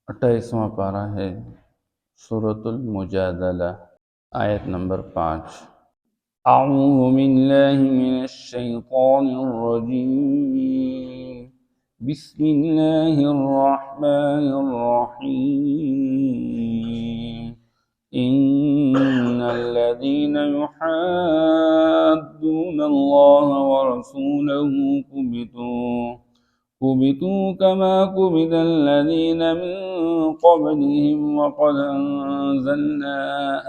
28واں پارہ ہے سورۃ المجادلہ، آیت نمبر 5۔ اعوذ باللہ من الشیطان الرجیم، بسم اللہ الرحمن الرحیم۔ ان الذین یحادون اللہ ورسولہ كبتوا كما كبت الذين من قبلهم وقد أنزلنا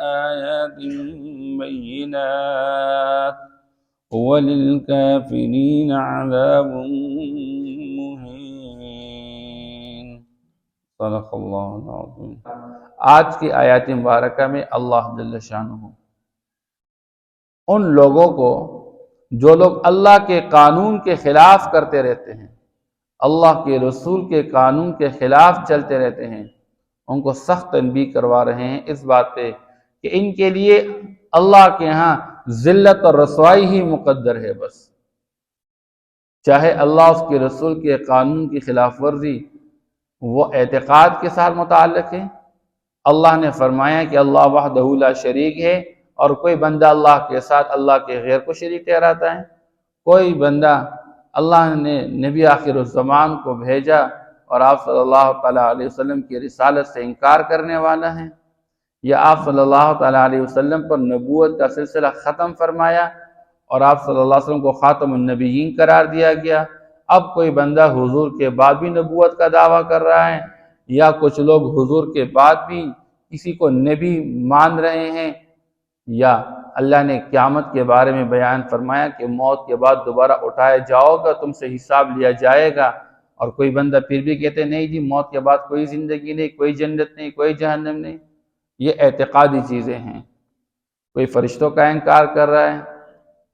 آيات بينات وللكافرين عذاب مهين۔ صدق اللہ العظیم۔ آج کی آیات مبارکہ میں اللہ جل شانہ ان لوگوں کو جو لوگ اللہ کے قانون کے خلاف کرتے رہتے ہیں، اللہ کے رسول کے قانون کے خلاف چلتے رہتے ہیں، ان کو سخت تنبیہ کروا رہے ہیں اس بات پہ کہ ان کے لیے اللہ کے ہاں ذلت اور رسوائی ہی مقدر ہے۔ بس چاہے اللہ اس کے رسول کے قانون کی خلاف ورزی وہ اعتقاد کے ساتھ متعلق ہے۔ اللہ نے فرمایا کہ اللہ وحدہ لا شریک ہے، اور کوئی بندہ اللہ کے ساتھ اللہ کے غیر کو شریک ٹھہراتا ہے۔ کوئی بندہ اللہ نے نبی آخر الزمان کو بھیجا اور آپ صلی اللہ تعالیٰ علیہ وسلم کی رسالت سے انکار کرنے والا ہے، یا آپ صلی اللہ تعالیٰ علیہ وسلم پر نبوت کا سلسلہ ختم فرمایا اور آپ صلی اللہ علیہ وسلم کو خاتم النبیین قرار دیا گیا، اب کوئی بندہ حضور کے بعد بھی نبوت کا دعویٰ کر رہا ہے، یا کچھ لوگ حضور کے بعد بھی کسی کو نبی مان رہے ہیں، یا اللہ نے قیامت کے بارے میں بیان فرمایا کہ موت کے بعد دوبارہ اٹھائے جاؤ گا، تم سے حساب لیا جائے گا، اور کوئی بندہ پھر بھی کہتے نہیں جی موت کے بعد کوئی زندگی نہیں، کوئی جنت نہیں، کوئی جہنم نہیں۔ یہ اعتقادی چیزیں ہیں۔ کوئی فرشتوں کا انکار کر رہا ہے،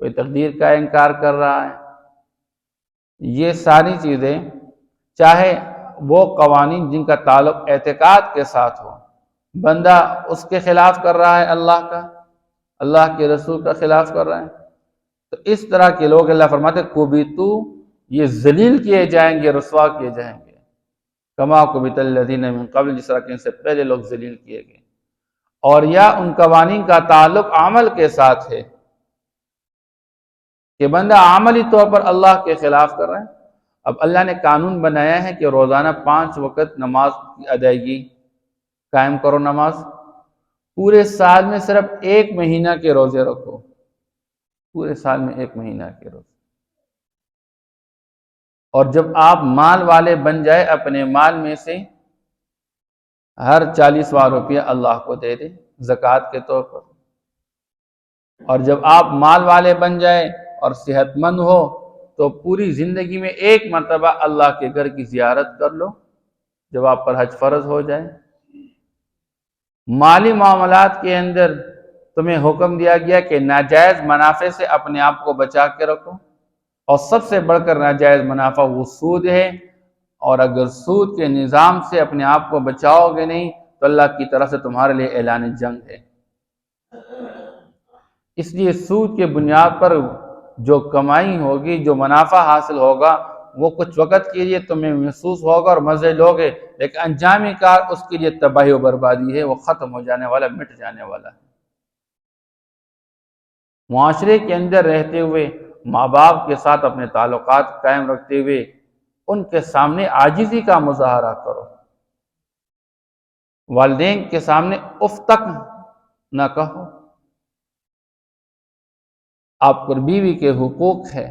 کوئی تقدیر کا انکار کر رہا ہے۔ یہ ساری چیزیں، چاہے وہ قوانین جن کا تعلق اعتقاد کے ساتھ ہو، بندہ اس کے خلاف کر رہا ہے، اللہ کے رسول کا خلاف کر رہا ہے، تو اس طرح کے لوگ اللہ فرماتے کبتو، یہ ذلیل کیے جائیں گے، رسوا کیے جائیں گے، کما کبت الذین من قبل، جس طرح کہ ان سے پہلے لوگ ذلیل کیے گئے۔ اور یا ان قوانین کا تعلق عمل کے ساتھ ہے کہ بندہ عملی طور پر اللہ کے خلاف کر رہا ہے۔ اب اللہ نے قانون بنایا ہے کہ روزانہ 5 وقت نماز کی ادائیگی قائم کرو، نماز پورے سال میں صرف 1 مہینہ کے روزے رکھو، پورے سال میں 1 مہینہ کے روزے، اور جب آپ مال والے بن جائے اپنے مال میں سے ہر 40واں روپیہ اللہ کو دے دیں زکوٰۃ کے طور پر، اور جب آپ مال والے بن جائے اور صحت مند ہو تو پوری زندگی میں 1 مرتبہ اللہ کے گھر کی زیارت کر لو جب آپ پر حج فرض ہو جائے۔ مالی معاملات کے اندر تمہیں حکم دیا گیا کہ ناجائز منافع سے اپنے آپ کو بچا کے رکھو، اور سب سے بڑھ کر ناجائز منافع وہ سود ہے، اور اگر سود کے نظام سے اپنے آپ کو بچاؤ گے نہیں تو اللہ کی طرف سے تمہارے لیے اعلان جنگ ہے۔ اس لیے سود کے بنیاد پر جو کمائی ہوگی، جو منافع حاصل ہوگا، وہ کچھ وقت کے لیے تمہیں محسوس ہوگا اور مزے لوگے، لیکن انجامی کار اس کے لیے تباہی و بربادی ہے، وہ ختم ہو جانے والا، مٹ جانے والا ہے۔ معاشرے کے اندر رہتے ہوئے، ماں باپ کے ساتھ اپنے تعلقات قائم رکھتے ہوئے ان کے سامنے عاجزی کا مظاہرہ کرو، والدین کے سامنے اف تک نہ کہو۔ آپ پر بیوی کے حقوق ہے،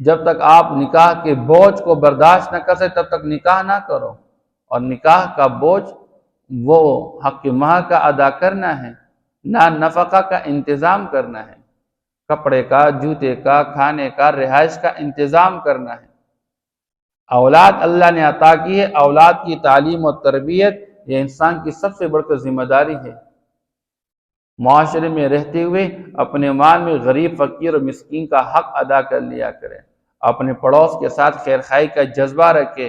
جب تک آپ نکاح کے بوجھ کو برداشت نہ کر سکتے تب تک نکاح نہ کرو، اور نکاح کا بوجھ وہ حق مہر کا ادا کرنا ہے، نہ نفقہ کا انتظام کرنا ہے، کپڑے کا، جوتے کا، کھانے کا، رہائش کا انتظام کرنا ہے۔ اولاد اللہ نے عطا کی ہے، اولاد کی تعلیم و تربیت یہ انسان کی سب سے بڑھ کر ذمہ داری ہے۔ معاشرے میں رہتے ہوئے اپنے مال میں غریب، فقیر اور مسکین کا حق ادا کر لیا کریں، اپنے پڑوس کے ساتھ خیر خواہی کا جذبہ رکھے،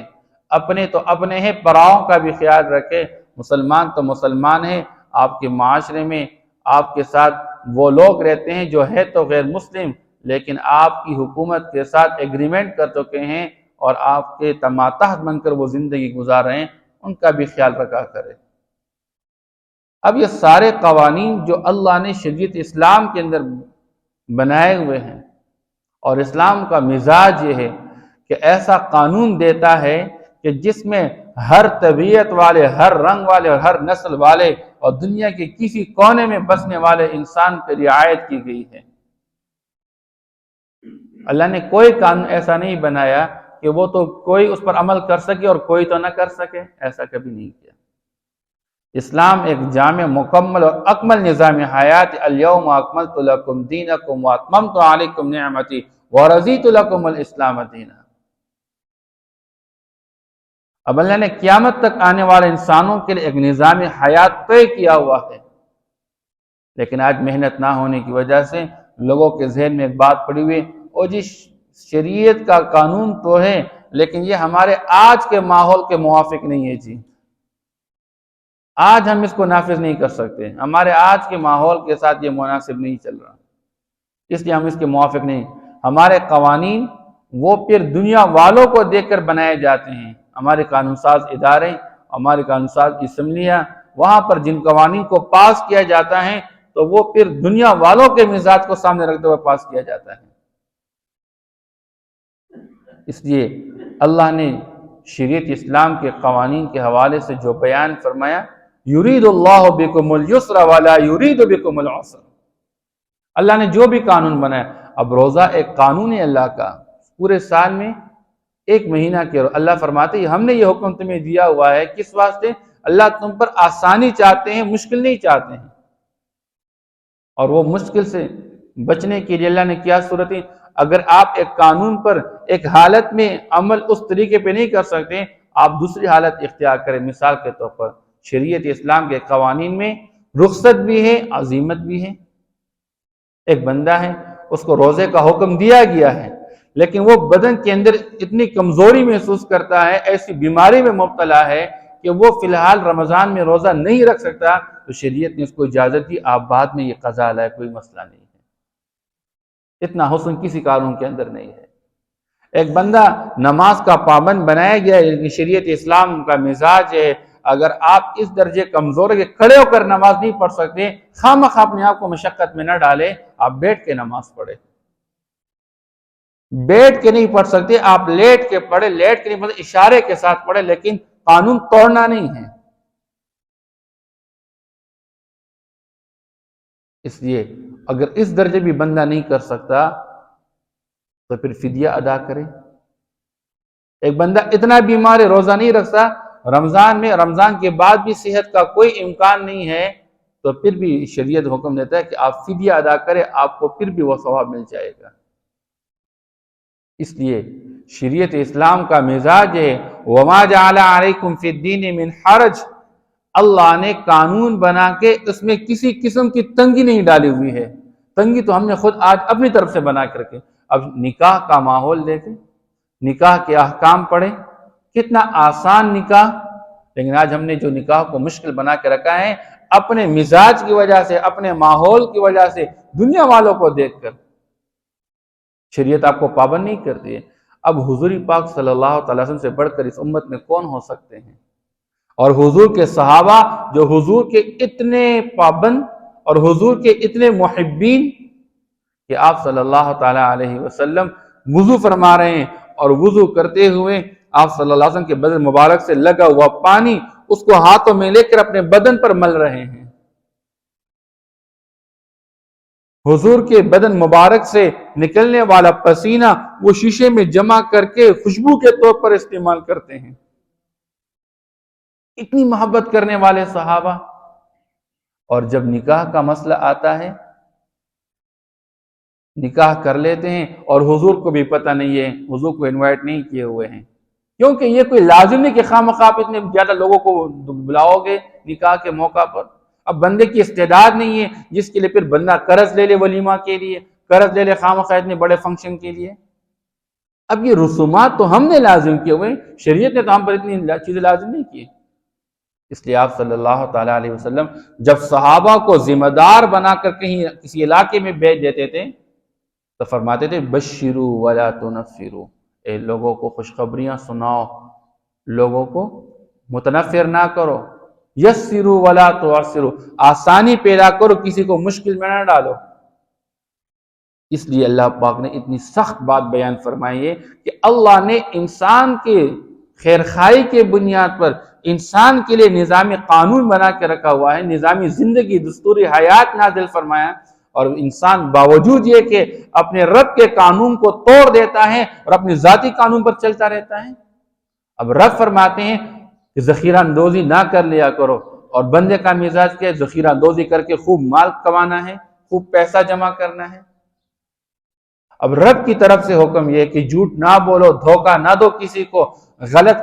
اپنے تو اپنے ہیں، پراؤں کا بھی خیال رکھے۔ مسلمان تو مسلمان ہیں، آپ کے معاشرے میں آپ کے ساتھ وہ لوگ رہتے ہیں جو ہے تو غیر مسلم، لیکن آپ کی حکومت کے ساتھ ایگریمنٹ کر چکے ہیں اور آپ کے تماتحت بن کر وہ زندگی گزار رہے ہیں، ان کا بھی خیال رکھا کرے۔ اب یہ سارے قوانین جو اللہ نے شریعت اسلام کے اندر بنائے ہوئے ہیں، اور اسلام کا مزاج یہ ہے کہ ایسا قانون دیتا ہے کہ جس میں ہر طبیعت والے، ہر رنگ والے اور ہر نسل والے اور دنیا کے کسی کونے میں بسنے والے انسان پہ رعایت کی گئی ہے۔ اللہ نے کوئی قانون ایسا نہیں بنایا کہ وہ تو کوئی اس پر عمل کر سکے اور کوئی تو نہ کر سکے، ایسا کبھی نہیں کیا۔ اسلام ایک جامع، مکمل اور اکمل نظام حیات۔ الیوم اکملت لکم دینکم واتممت علیکم نعمتی ورضیت لکم الاسلام دینا۔ اب اللہ نے قیامت تک آنے والے انسانوں کے لیے ایک نظام حیات طے کیا ہوا ہے، لیکن آج محنت نہ ہونے کی وجہ سے لوگوں کے ذہن میں ایک بات پڑی ہوئی، اور جی شریعت کا قانون تو ہے لیکن یہ ہمارے آج کے ماحول کے موافق نہیں ہے جی، آج ہم اس کو نافذ نہیں کر سکتے، ہمارے آج کے ماحول کے ساتھ یہ مناسب نہیں چل رہا، اس لیے ہم اس کے موافق نہیں۔ ہمارے قوانین وہ پھر دنیا والوں کو دیکھ کر بنائے جاتے ہیں۔ ہمارے قانون ساز ادارے، ہمارے قانون ساز اسمبلیاں، وہاں پر جن قوانین کو پاس کیا جاتا ہے تو وہ پھر دنیا والوں کے مزاج کو سامنے رکھتے ہوئے پاس کیا جاتا ہے۔ اس لیے اللہ نے شریعت اسلام کے قوانین کے حوالے سے جو بیان فرمایا، یرید اللہ بکم اليسر ولا یرید بکم العسر، اللہ نے جو بھی قانون بنایا۔ اب روزہ ایک قانون ہے اللہ کا، پورے سال میں ایک مہینہ کے اللہ فرماتے ہیں ہم نے یہ حکم تمہیں دیا ہوا ہے، کس واسطے؟ اللہ تم پر آسانی چاہتے ہیں، مشکل نہیں چاہتے ہیں، اور وہ مشکل سے بچنے کے لیے اللہ نے کیا صورتیں، اگر آپ ایک قانون پر ایک حالت میں عمل اس طریقے پہ نہیں کر سکتے، آپ دوسری حالت اختیار کریں۔ مثال کے طور پر شریعت اسلام کے قوانین میں رخصت بھی ہے، عزیمت بھی ہے۔ ایک بندہ ہے، اس کو روزے کا حکم دیا گیا ہے، لیکن وہ بدن کے اندر اتنی کمزوری محسوس کرتا ہے، ایسی بیماری میں مبتلا ہے کہ وہ فی الحال رمضان میں روزہ نہیں رکھ سکتا، تو شریعت نے اس کو اجازت دی، آپ بعد میں یہ قضا لائے، کوئی مسئلہ نہیں ہے۔ اتنا حسن کسی قانون کے اندر نہیں ہے۔ ایک بندہ نماز کا پابند بنایا گیا ہے، شریعت اسلام کا مزاج ہے، اگر آپ اس درجے کمزور ہے کہ کھڑے ہو کر نماز نہیں پڑھ سکتے، خواہ اپنے آپ کو مشقت میں نہ ڈالے، آپ بیٹھ کے نماز پڑھے۔ بیٹھ کے نہیں پڑھ سکتے، آپ لیٹ کے پڑھے، لیٹ کے نہیں پڑھے، اشارے کے ساتھ پڑھے، لیکن قانون توڑنا نہیں ہے۔ اس لیے اگر اس درجے بھی بندہ نہیں کر سکتا تو پھر فدیہ ادا کرے۔ ایک بندہ اتنا بیمار ہے، روزہ نہیں رکھتا، رمضان میں، رمضان کے بعد بھی صحت کا کوئی امکان نہیں ہے، تو پھر بھی شریعت حکم دیتا ہے کہ آپ فدیہ ادا کریں، آپ کو پھر بھی وہ ثواب مل جائے گا۔ اس لیے شریعت اسلام کا مزاج ہے وَمَا جَعَلَ عَلَيْكُمْ فِي الدِّينِ مِنْ حَرَجٍ، اللہ نے قانون بنا کے اس میں کسی قسم کی تنگی نہیں ڈالی ہوئی ہے۔ تنگی تو ہم نے خود آج اپنی طرف سے بنا کے رکھے۔ اب نکاح کا ماحول دیکھیں، نکاح کے احکام پڑھیں، کتنا آسان نکاح، لیکن آج ہم نے جو نکاح کو مشکل بنا کے رکھا ہے اپنے مزاج کی وجہ سے، اپنے ماحول کی وجہ سے، دنیا والوں کو دیکھ کر۔ شریعت آپ کو پابند نہیں کرتی ہے۔ اب حضور پاک صلی اللہ تعالی وسلم سے بڑھ کر اس امت میں کون ہو سکتے ہیں؟ اور حضور کے صحابہ جو حضور کے اتنے پابند اور حضور کے اتنے محبین کہ آپ صلی اللہ تعالی علیہ وسلم وضو فرما رہے ہیں، اور وضو کرتے ہوئے آپ صلی اللہ علیہ وسلم کے بدن مبارک سے لگا ہوا پانی اس کو ہاتھوں میں لے کر اپنے بدن پر مل رہے ہیں۔ حضور کے بدن مبارک سے نکلنے والا پسینہ وہ شیشے میں جمع کر کے خوشبو کے طور پر استعمال کرتے ہیں۔ اتنی محبت کرنے والے صحابہ، اور جب نکاح کا مسئلہ آتا ہے نکاح کر لیتے ہیں اور حضور کو بھی پتہ نہیں ہے، حضور کو انوائٹ نہیں کیے ہوئے ہیں، کیونکہ یہ کوئی لازم نہیں کہ خواہ مخواہ اتنے زیادہ لوگوں کو بلاؤ گے نکاح کے موقع پر۔ اب بندے کی استعداد نہیں ہے جس کے لیے پھر بندہ قرض لے لے ولیمہ کے لیے، قرض لے لے خواہ مخواہ اتنے بڑے فنکشن کے لیے۔ اب یہ رسومات تو ہم نے لازم کیے ہوئے، شریعت نے تو ہم پر اتنی چیزیں لازم نہیں کی۔ اس لیے آپ صلی اللہ تعالیٰ علیہ وسلم جب صحابہ کو ذمہ دار بنا کر کہیں کسی علاقے میں بھیج دیتے تھے تو فرماتے تھے بشروا ولا تنفروا، اے لوگوں کو خوشخبریاں سناؤ، لوگوں کو متنفر نہ کرو، یسروا ولا تعسروا، آسانی پیدا کرو، کسی کو مشکل میں نہ ڈالو۔ اس لیے اللہ پاک نے اتنی سخت بات بیان فرمائی ہے کہ اللہ نے انسان کے خیر خواہی کے بنیاد پر انسان کے لیے نظامی قانون بنا کے رکھا ہوا ہے، نظامی زندگی، دستوری حیات نازل فرمایا، اور انسان باوجود یہ کہ اپنے رب کے قانون کو توڑ دیتا ہے اور اپنے ذاتی قانون پر چلتا رہتا ہے۔ اب رب فرماتے ہیں کہ ذخیرہ اندوزی نہ کر لیا کرو، اور بندے کا مزاج کیا ہے؟ ذخیرہ اندوزی کر کے خوب مال کمانا ہے، خوب پیسہ جمع کرنا ہے۔ اب رب کی طرف سے حکم یہ کہ جھوٹ نہ بولو، دھوکہ نہ دو کسی کو، غلط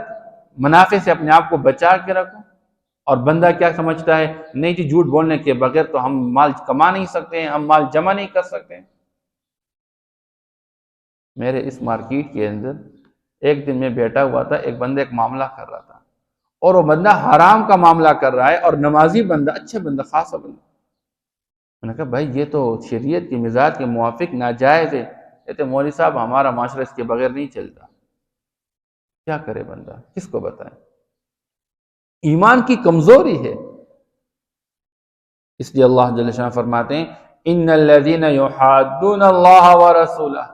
منافع سے اپنے آپ کو بچا کے رکھو۔ اور بندہ کیا سمجھتا ہے؟ نہیں جی، جھوٹ بولنے کے بغیر تو ہم مال کما نہیں سکتے ہیں، ہم مال جمع نہیں کر سکتے ہیں۔ میرے اس مارکیٹ کے اندر ایک دن میں بیٹھا ہوا تھا، ایک بندہ ایک معاملہ کر رہا تھا، اور وہ بندہ حرام کا معاملہ کر رہا ہے، اور نمازی بندہ، اچھا بندہ، خاصا بندہ۔ میں نے کہا بھائی یہ تو شریعت کی مزاج کے موافق ناجائز ہے۔ کہتے مولوی صاحب ہمارا معاشرہ اس کے بغیر نہیں چلتا۔ کیا کرے بندہ، کس کو بتائیں؟ ایمان کی کمزوری ہے۔ اس لیے اللہ جل شانہ فرماتے ہیں ان الذین یحادون اللہ ورسولہ،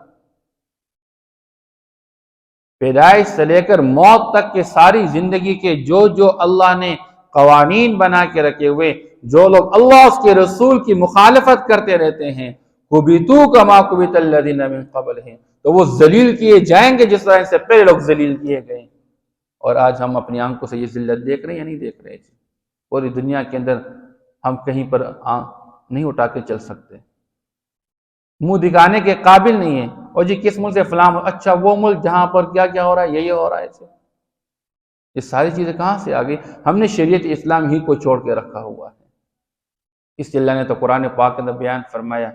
پیدائش سے لے کر موت تک کے ساری زندگی کے جو اللہ نے قوانین بنا کے رکھے ہوئے، جو لوگ اللہ اس کے رسول کی مخالفت کرتے رہتے ہیں، کبتوا کما کبت الذین من قبلہم، تو وہ ذلیل کیے جائیں گے جس طرح ان سے پہلے لوگ ذلیل کیے گئے۔ اور آج ہم اپنی آنکھوں سے یہ ذلت دیکھ رہے ہیں یا نہیں دیکھ رہے؟ پوری دنیا کے اندر ہم کہیں پر نہیں اٹھا کے چل سکتے، منہ دکھانے کے قابل نہیں ہیں۔ اور جی کس ملک سے فلاں، اچھا وہ ملک جہاں پر کیا کیا ہو رہا ہے، یہ ہو رہا ہے۔ یہ ساری چیزیں کہاں سے آ گئی؟ ہم نے شریعت اسلام ہی کو چھوڑ کے رکھا ہوا ہے۔ اس لیے اللہ نے تو قرآن پاک کے اندر بیان فرمایا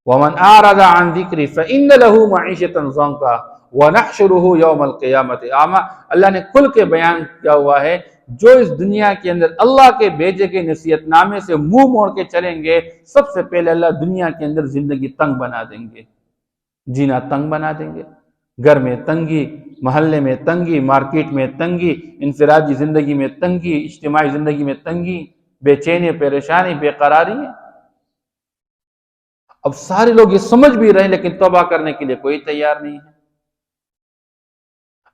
وَمَنْ أَعْرَضَ عَنْ ذِكْرِي فَإِنَّ لَهُ مَعِيشَةً ضَنْكًا وَنَحْشُرُهُ يَوْمَ الْقِيَامَةِ أَعْمَى۔ اللہ نے کھل کے بیان کیا ہوا ہے، جو اس دنیا کے اندر اللہ کے بھیجے کے نصیحت نامے سے منہ موڑ کے چلیں گے، سب سے پہلے اللہ دنیا کے اندر زندگی تنگ بنا دیں گے، جینا تنگ بنا دیں گے۔ گھر میں تنگی، محلے میں تنگی، مارکیٹ میں تنگی، انفرادی زندگی میں تنگی، اجتماعی زندگی میں تنگی، بے چینی، پریشانی، بے قراری ہے۔ اب سارے لوگ یہ سمجھ بھی رہے ہیں لیکن توبہ کرنے کے لیے کوئی تیار نہیں ہے۔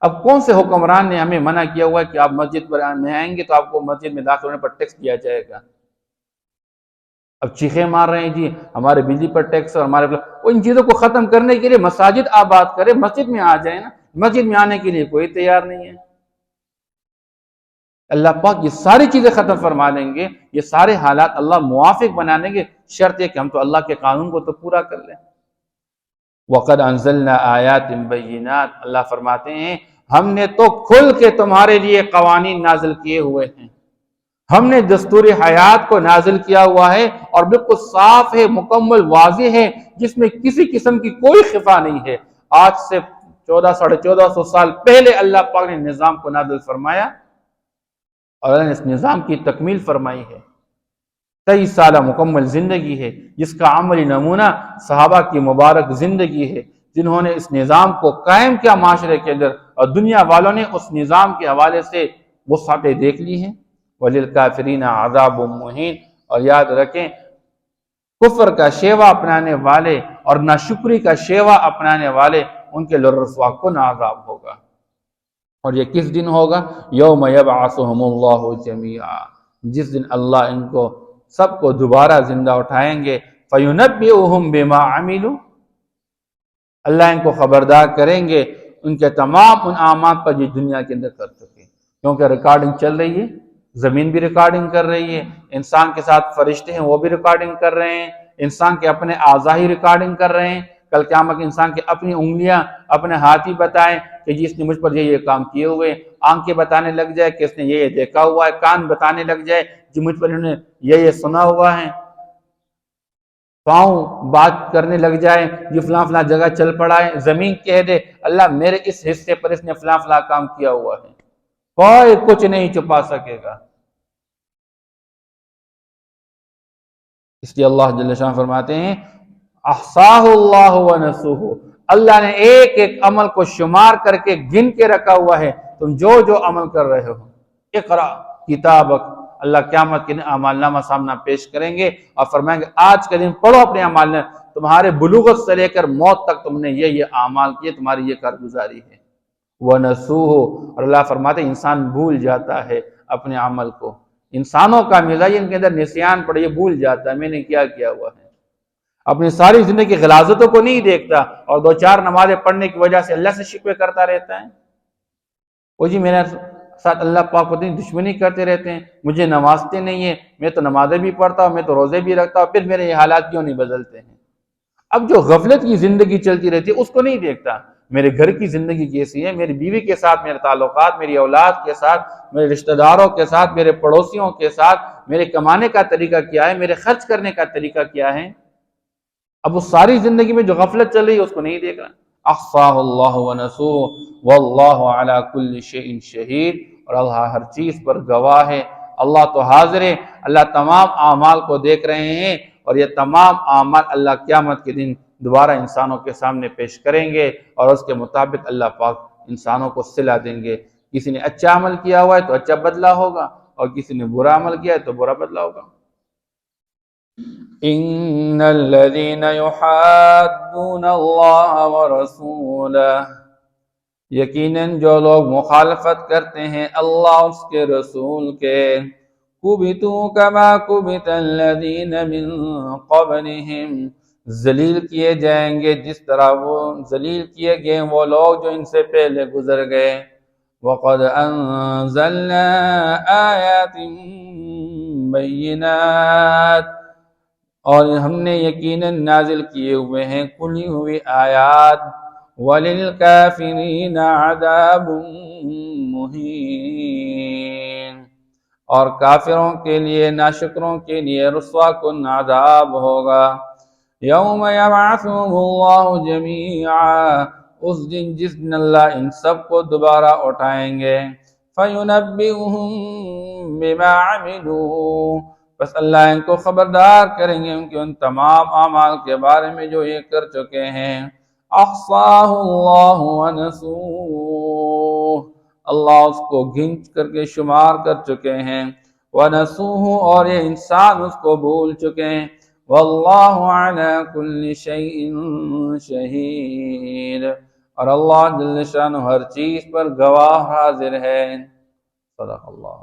اب کون سے حکمران نے ہمیں منع کیا ہوا ہے کہ آپ مسجد میں آئیں گے تو آپ کو مسجد میں داخل ہونے پر ٹیکس دیا جائے گا؟ اب چیخیں مار رہے ہیں جی ہمارے بجلی پر ٹیکس اور ہمارے ان چیزوں کو ختم کرنے کے لیے مساجد آباد کرے، مسجد میں آ جائیں نا۔ مسجد میں آنے کے لیے کوئی تیار نہیں ہے۔ اللہ پاک یہ ساری چیزیں ختم فرما دیں گے، یہ سارے حالات اللہ موافق بنا دیں گے، شرط ہے کہ ہم تو اللہ کے قانون کو تو پورا کر لیں۔ وَقَدْ أَنزَلْنَا آيَاتٍ بَيِّنَاتٍ، اللہ فرماتے ہیں ہم نے تو کھل کے تمہارے لیے قوانین نازل کیے ہوئے ہیں، ہم نے دستور حیات کو نازل کیا ہوا ہے، اور بالکل صاف ہے، مکمل واضح ہے، جس میں کسی قسم کی کوئی خفا نہیں ہے۔ آج سے 1400 سال پہلے اللہ پاک نے نظام کو نازل فرمایا، اور اللہ نے اس نظام کی تکمیل فرمائی ہے۔ 23 سالہ مکمل زندگی ہے، جس کا عملی نمونہ صحابہ کی مبارک زندگی ہے، جنہوں نے اس نظام کو قائم کیا معاشرے کے اندر، اور دنیا والوں نے اس نظام کے حوالے سے وسعتیں دیکھ لی ہیں۔ وَلِلْكَافِرِينَ عَذَابٌ مُّهِينٌ، اور یاد رکھیں کفر کا شیوا اپنانے والے اور ناشکری کا شیوا اپنانے والے، ان کے لیے رسوا کن عذاب ہوگا۔ اور یہ کس دن ہوگا؟ یوم یبعثہم اللہ جمیعا، جس دن اللہ ان کو سب کو دوبارہ زندہ اٹھائیں گے۔ فینبئہم بما عملوا، اللہ ان کو خبردار کریں گے ان کے تمام ان اعمال پر جو دنیا کے اندر کر چکے، کیونکہ ریکارڈنگ چل رہی ہے، زمین بھی ریکارڈنگ کر رہی ہے، انسان کے ساتھ فرشتے ہیں وہ بھی ریکارڈنگ کر رہے ہیں، انسان کے اپنے اعضاء ہی ریکارڈنگ کر رہے ہیں۔ کل قیامت انسان کے اپنی انگلیاں، اپنے ہاتھ ہی بتائیں کہ جی اس نے مجھ پر یہ کام کیے ہوئے، آنکھیں بتانے لگ جائے کہ اس نے یہ دیکھا ہوا ہے، کان بتانے لگ جائے جی مجھ پر انہوں نے یہ سنا ہوا ہے، پاؤں بات کرنے لگ جائے جی فلاں فلاں جگہ چل پڑا ہے، زمین کہہ دے اللہ میرے اس حصے پر اس نے فلاں فلاں کام کیا ہوا ہے، کوئی کچھ نہیں چھپا سکے گا۔ اس لیے اللہ جل شان فرماتے ہیں احصاہ اللہ ونسوہ، اللہ نے ایک ایک عمل کو شمار کر کے گن کے رکھا ہوا ہے، تم جو جو عمل کر رہے ہو۔ اقرا کتابک، اللہ قیامت کے دن اعمال نامہ سامنا پیش کریں گے اور فرمائیں گے آج کے دن پڑھو اپنے اعمال نے، تمہارے بلوغت سے لے کر موت تک تم نے یہ اعمال کیے، تمہاری یہ کارگزاری ہے۔ وَنَسُوهُ، اور اللہ فرماتے ہیں انسان بھول جاتا ہے اپنے عمل کو، انسانوں کا مزاج ان کے اندر نسیان پڑے، یہ بھول جاتا ہے میں نے کیا کیا ہوا ہے، اپنی ساری زندگی کی غلاظتوں کو نہیں دیکھتا اور دو چار نمازیں پڑھنے کی وجہ سے اللہ سے شکوے کرتا رہتا ہے۔ وہ جی میرے ساتھ اللہ پاک کو دشمنی کرتے رہتے ہیں، مجھے نوازتے نہیں ہیں، میں تو نمازیں بھی پڑھتا ہوں، میں تو روزے بھی رکھتا ہوں، پھر میرے یہ حالات کیوں نہیں بدلتے ہیں؟ اب جو غفلت کی زندگی چلتی رہتی ہے اس کو نہیں دیکھتا، میرے گھر کی زندگی کیسی ہے، میری بیوی کے ساتھ میرے تعلقات، میری اولاد کے ساتھ، میرے رشتہ داروں کے ساتھ، میرے پڑوسیوں کے ساتھ، میرے کمانے کا طریقہ کیا ہے، میرے خرچ کرنے کا طریقہ کیا ہے۔ اب وہ ساری زندگی میں جو غفلت چل رہی ہے اس کو نہیں دیکھ رہا۔ اخفاہ اللہ ونسوہ واللہ علی کل شیء شہید، اور اللہ ہر چیز پر گواہ ہے، اللہ تو حاضر ہے، اللہ تمام اعمال کو دیکھ رہے ہیں، اور یہ تمام اعمال اللہ قیامت کے دن دوبارہ انسانوں کے سامنے پیش کریں گے اور اس کے مطابق اللہ پاک انسانوں کو صلہ دیں گے۔ کسی نے اچھا عمل کیا ہوا ہے تو اچھا بدلہ ہوگا، اور کسی نے برا عمل کیا ہے تو برا بدلہ ہوگا۔ ان الذين يحادون الله ورسوله، یقیناً جو لوگ مخالفت کرتے ہیں اللہ اس کے رسول کے، کبتوا کما کبت الذین من قبلہم، ذلیل کیے جائیں گے جس طرح وہ ذلیل کیے گئے وہ لوگ جو ان سے پہلے گزر گئے۔ وقد انزلنا آیات بینات، اور ہم نے یقیناً نازل کیے ہوئے ہیں کھلی ہوئی آیات۔ وَلِلْكَافِرِينَ عَذَابٌ مُّهِينٌ، اور کافروں کے لیے، ناشکروں کے لیے رسوا کن عذاب ہوگا۔ یوم یبعثهم اللہ جمیعا، اس دن جس دن اللہ ان سب کو دوبارہ اٹھائیں گے۔ فَيُنَبِّئُهُم بِمَا عَمِلُوا، بس اللہ ان کو خبردار کریں گے ان کے ان تمام اعمال کے بارے میں جو یہ کر چکے ہیں۔ احصاہ اللہ ونسوہ، اللہ اس کو گنج کر کے شمار کر چکے ہیں۔ ونسوہ، اور یہ انسان اس کو بھول چکے ہیں۔ واللہ علی کل شیء شہید، اور اللہ جل شانہ ہر چیز پر گواہ حاضر ہے۔ صدق اللہ۔